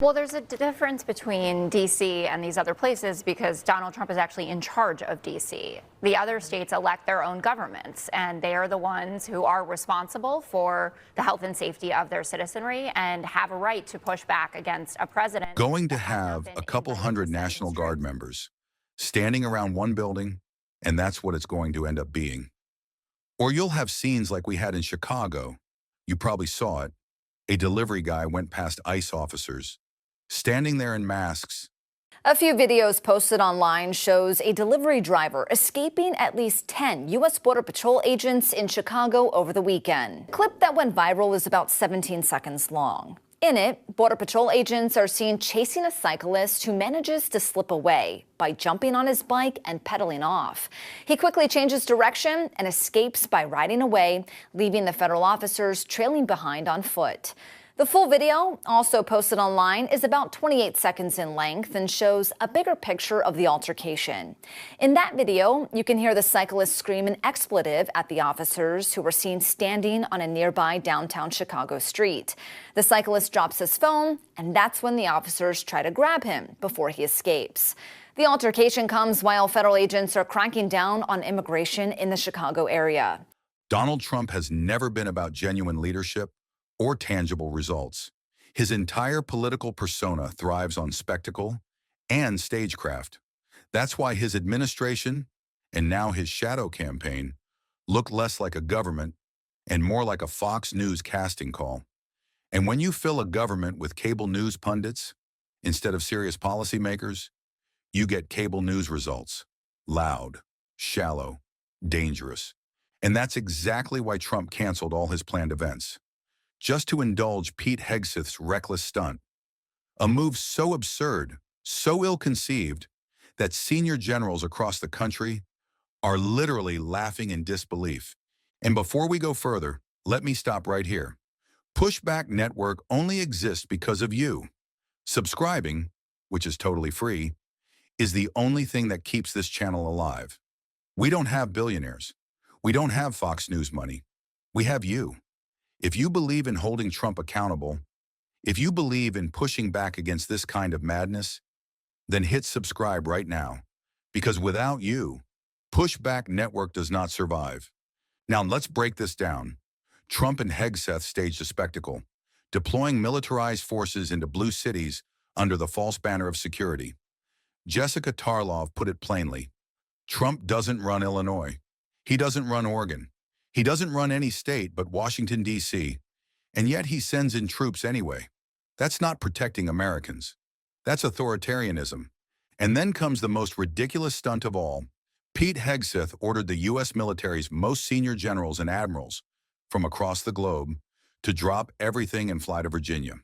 Well, there's a difference between D.C. and these other places because Donald Trump is actually in charge of D.C. The other states elect their own governments, and they are the ones who are responsible for the health and safety of their citizenry and have a right to push back against a president. Going to have a couple hundred National Guard members standing around one building, and that's what it's going to end up being. Or you'll have scenes like we had in Chicago. You probably saw it. A delivery guy went past ICE officers, standing there in masks. A few videos posted online shows a delivery driver escaping at least 10 U.S. Border Patrol agents in Chicago over the weekend. The clip that went viral is about 17 seconds long. In it, Border Patrol agents are seen chasing a cyclist who manages to slip away by jumping on his bike and pedaling off. He quickly changes direction and escapes by riding away, leaving the federal officers trailing behind on foot. The full video, also posted online, is about 28 seconds in length and shows a bigger picture of the altercation. In that video, you can hear the cyclist scream an expletive at the officers who were seen standing on a nearby downtown Chicago street. The cyclist drops his phone, and that's when the officers try to grab him before he escapes. The altercation comes while federal agents are cracking down on immigration in the Chicago area. Donald Trump has never been about genuine leadership or tangible results. His entire political persona thrives on spectacle and stagecraft. That's why his administration, and now his shadow campaign, look less like a government and more like a Fox News casting call. And when you fill a government with cable news pundits instead of serious policymakers, you get cable news results. Loud, shallow, dangerous. And that's exactly why Trump canceled all his planned events, just to indulge Pete Hegseth's reckless stunt. A move so absurd, so ill-conceived, that senior generals across the country are literally laughing in disbelief. And before we go further, let me stop right here. Pushback Network only exists because of you. Subscribing, which is totally free, is the only thing that keeps this channel alive. We don't have billionaires. We don't have Fox News money. We have you. If you believe in holding Trump accountable, if you believe in pushing back against this kind of madness, then hit subscribe right now, because without you, Pushback Network does not survive. Now let's break this down. Trump and Hegseth staged a spectacle, deploying militarized forces into blue cities under the false banner of security. Jessica Tarlov put it plainly. Trump doesn't run Illinois. He doesn't run Oregon. He doesn't run any state but Washington, D.C., and yet he sends in troops anyway. That's not protecting Americans. That's authoritarianism. And then comes the most ridiculous stunt of all. Pete Hegseth ordered the U.S. military's most senior generals and admirals from across the globe to drop everything and fly to Virginia.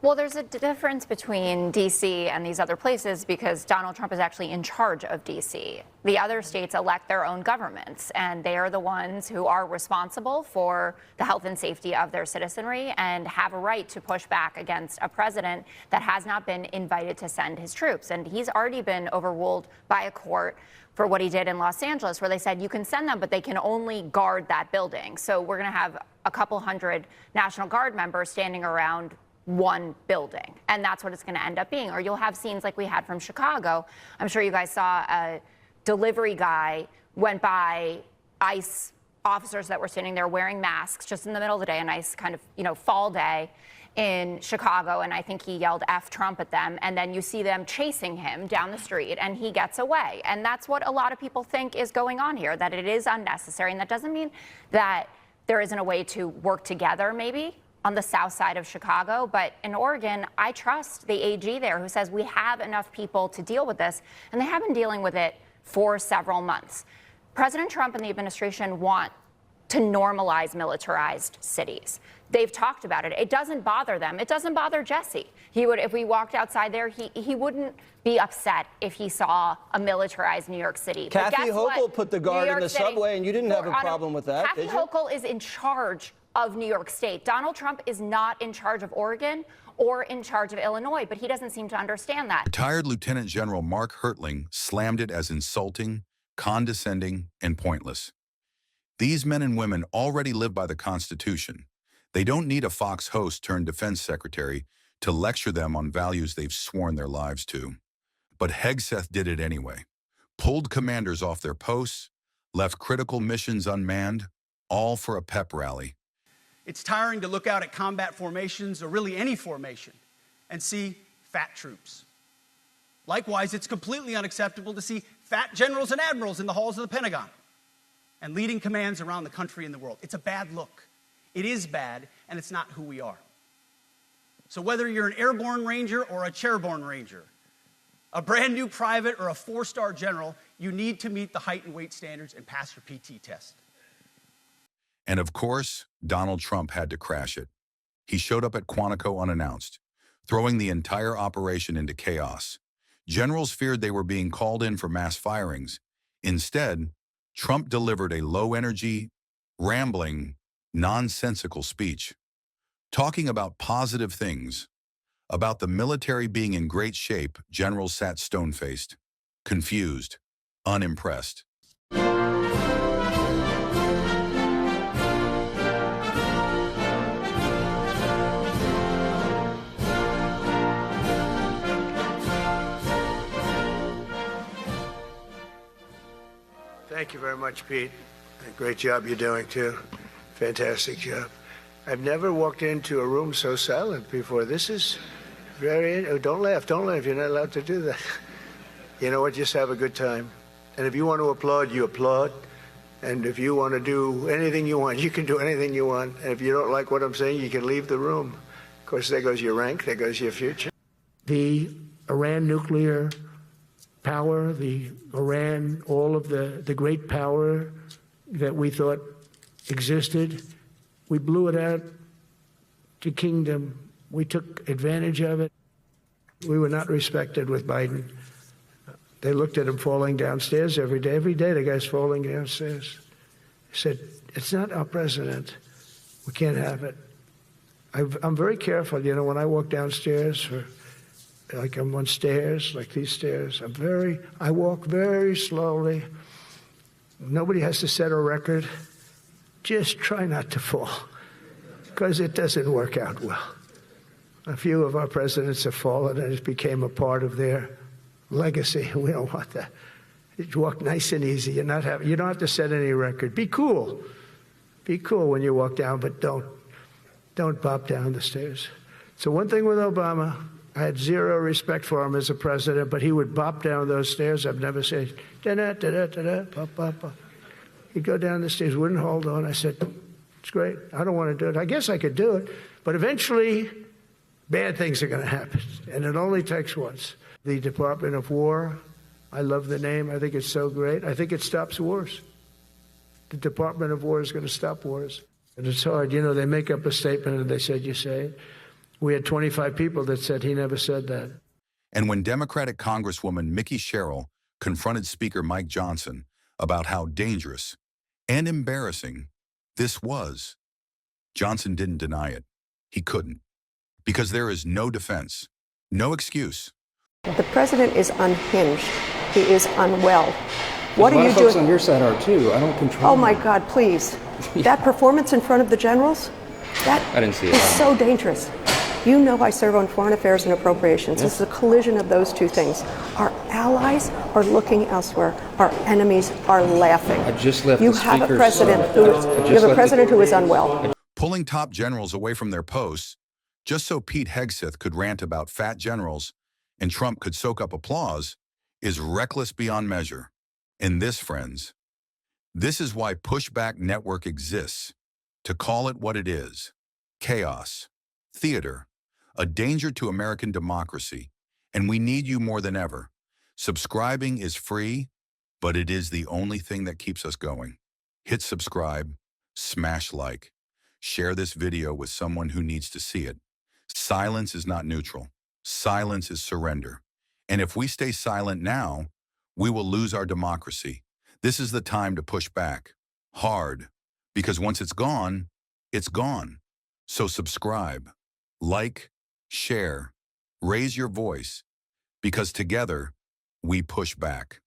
Well, there's a difference between D.C. and these other places because Donald Trump is actually in charge of D.C. The other states elect their own governments, and they are the ones who are responsible for the health and safety of their citizenry and have a right to push back against a president that has not been invited to send his troops. And he's already been overruled by a court for what he did in Los Angeles, where they said you can send them, but they can only guard that building. So we're going to have a couple hundred National Guard members standing around one building, and that's what it's going to end up being. Or you'll have scenes like we had from Chicago. I'm sure you guys saw a delivery guy went by ICE officers that were standing there wearing masks just in the middle of the day, a nice kind of, fall day in Chicago, and I think he yelled F Trump at them, and then you see them chasing him down the street, and he gets away. And that's what a lot of people think is going on here, that it is unnecessary, and that doesn't mean that there isn't a way to work together, maybe, on the south side of Chicago. But in Oregon, I trust the AG there who says we have enough people to deal with this, and they have been dealing with it for several months. President Trump and the administration want to normalize militarized cities. They've talked about it. It doesn't bother them. It doesn't bother Jesse. He would, if we walked outside there, he wouldn't be upset if he saw a militarized New York City. Kathy Hochul put the guard in the subway, and you didn't have a problem with that, did you? Kathy Hochul is in charge of New York State. Donald Trump is not in charge of Oregon or in charge of Illinois, but he doesn't seem to understand that. Retired Lieutenant General Mark Hertling slammed it as insulting, condescending, and pointless. These men and women already live by the Constitution. They don't need a Fox host turned defense secretary to lecture them on values they've sworn their lives to. But Hegseth did it anyway, pulled commanders off their posts, left critical missions unmanned, all for a pep rally. It's tiring to look out at combat formations, or really any formation, and see fat troops. Likewise, it's completely unacceptable to see fat generals and admirals in the halls of the Pentagon and leading commands around the country and the world. It's a bad look. It is bad, and it's not who we are. So whether you're an airborne ranger or a chairborne ranger, a brand new private or a 4-star general, you need to meet the height and weight standards and pass your PT test. And of course, Donald Trump had to crash it. He showed up at Quantico unannounced, throwing the entire operation into chaos. Generals feared they were being called in for mass firings. Instead, Trump delivered a low-energy, rambling, nonsensical speech, talking about positive things. About the military being in great shape, generals sat stone-faced, confused, unimpressed. Thank you very much, Pete. Great job you're doing, too. Fantastic job. I've never walked into a room so silent before. This is very... Oh, don't laugh. Don't laugh. You're not allowed to do that. You know what? Just have a good time. And if you want to applaud, you applaud. And if you want to do anything you want, you can do anything you want. And if you don't like what I'm saying, you can leave the room. Of course, there goes your rank. There goes your future. The Iran nuclear power, the Iran, all of the great power that we thought existed, we blew it out to kingdom. We took advantage of it. We were not respected with Biden. They looked at him falling downstairs every day. Every day the guy's falling downstairs. He said, it's not our president. We can't have it. I'm very careful, you know, when I walk downstairs, like I'm on stairs, like these stairs, I walk very slowly. Nobody has to set a record. Just try not to fall, because it doesn't work out well. A few of our presidents have fallen, and it became a part of their legacy. We don't want that. You walk nice and easy. You don't have to set any record. Be cool. Be cool when you walk down, but don't bop down the stairs. So one thing with Obama, I had zero respect for him as a president, but he would bop down those stairs. I've never said, da-da-da-da-da-da, bop, bop, bop. He'd go down the stairs, wouldn't hold on. I said, it's great. I don't want to do it. I guess I could do it. But eventually, bad things are going to happen. And it only takes once. The Department of War, I love the name. I think it's so great. I think it stops wars. The Department of War is going to stop wars. And it's hard. You know, they make up a statement and they said, you say it. We had 25 people that said he never said that. And when Democratic Congresswoman Mickey Sherrill confronted Speaker Mike Johnson about how dangerous and embarrassing this was, Johnson didn't deny it. He couldn't. Because there is no defense, no excuse. The president is unhinged. He is unwell. What are you doing? A lot of folks on your side are too. I don't control. Oh my God, please. That performance in front of the generals, I didn't see it. is so dangerous. You know I serve on foreign affairs and appropriations. This is a collision of those two things. Our allies are looking elsewhere. Our enemies are laughing. I just left you the have a speaker's, president who is unwell. Pulling top generals away from their posts just so Pete Hegseth could rant about fat generals and Trump could soak up applause is reckless beyond measure. And this, friends, this is why Pushback Network exists, to call it what it is: chaos, theater, a danger to American democracy, and we need you more than ever. Subscribing is free, but it is the only thing that keeps us going. Hit subscribe, smash like, share this video with someone who needs to see it. Silence is not neutral. Silence is surrender. And if we stay silent now, we will lose our democracy. This is the time to push back, hard, because once it's gone, it's gone. So subscribe, like, share, raise your voice, because together we push back.